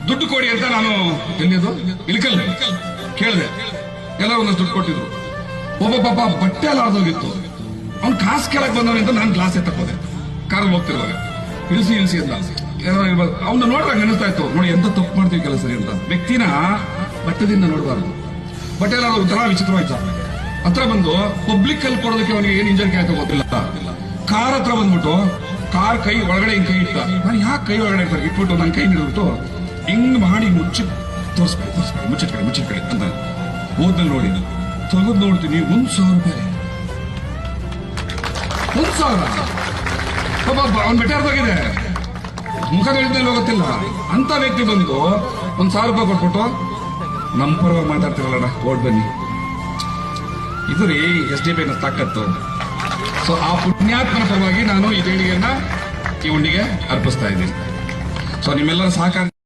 ದುಡ್ಡು ಕೊಡಿ ಅಂತ ನಾನು ಎಲ್ಲಿದು ಇಳಕಲ್ ಕೇಳಿದೆ. ಎಲ್ಲ ಒಂದಷ್ಟು ದುಡ್ಡು ಕೊಟ್ಟಿದ್ರು. ಒಬ್ಬ ಪಾಪ ಬಟ್ಟೆ ಎಲ್ಲ ಹರಿದೋಗಿತ್ತು. ಅವ್ನು ಕಾಸು ಕೇಳಕ್ ಬಂದವನಿ ಅಂತ ನಾನು ಗ್ಲಾಸ್ ಎತ್ತಕ್ಕೋದೆ ಕಾರಲ್ಲಿ ಹೋಗ್ತಿರುವಾಗ. ಇಳಿಸಿ ಅಂತ ಏನೋ ಇರ್ಬೋದು. ಅವ್ನ ನೋಡ್ದಾಗ ನೆನೆಸ್ತಾ ಇತ್ತು, ನೋಡಿ ಎಂತ ತಪ್ಪು ಮಾಡ್ತೀವಿ ಕೆಲಸ ಅಂತ. ವ್ಯಕ್ತಿನ ಬಟ್ಟದಿಂದ ನೋಡಬಾರ್ದು. ಬಟ್ಟೆ ಎಲ್ಲ ಒಂಥರ ವಿಚಿತ್ರವಾಯ್ತು. ಹತ್ರ ಬಂದು ಪಬ್ಲಿಕ್ ಅಲ್ಲಿ ಕೊಡೋದಕ್ಕೆ ಅವನಿಗೆ ಏನ್ ಇಂಜನ್ಗೆ ಆಯ್ತು ಗೊತ್ತಿಲ್ಲ. ಕಾರ್ ಹತ್ರ ಬಂದ್ಬಿಟ್ಟು ಕಾರ್ ಕೈ ಒಳಗಡೆ ಹಿಂಗ್ ಕೈ ಇಟ್ಟ. ನಾನು ಯಾಕೆ ಕೈ ಒಳಗಡೆ ಇರ್ತಾರೆ ಇಟ್ಬಿಟ್ಟು ನನ್ನ ಕೈ ಹಿಡಿದ್ಬಿಟ್ಟು ಹಿಂಗ್ ಮಾಡಿ ತೋರಿಸ್ಬೇಕು ಮುಚ್ಚಿಟ್ಕಡೆ ಅಂತ ಹೋದ್ನಲ್ಲಿ ನೋಡಿ ತೆಗೆದು ನೋಡ್ತೀನಿ. 1,000 ರೂಪಾಯಿ. 1,000 ಅವ್ನ್ ಬೆಟ್ಟೆ ಹರಿದೋಗಿದೆ. ಮುಖ ತೊಳಿದ್ಮೇಲೆ ಹೋಗುತ್ತಿಲ್ಲ ಅಂತ ವ್ಯಕ್ತಿ ಬಂದು 1,000 ರೂಪಾಯಿ ಕೊಟ್ಬಿಟ್ಟು ನಮ್ಮ ಪರವಾಗಿ ಮಾತಾಡ್ತಿರಲ್ಲ, ಓಡ್ ಬನ್ನಿ. ಇದು ರೀ SDP ತಾಕತ್ತು. ಸೊ ಆ ಪುಣ್ಯಾತ್ಮನ ಪರವಾಗಿ ನಾನು ಈ ದೇಣಿಗೆಯನ್ನ ಈ ಹುಂಡಿಗೆ ಅರ್ಪಿಸ್ತಾ ಇದ್ದೀನಿ. ಸೊ ನಿಮ್ಮೆಲ್ಲರ ಸಹಕಾರ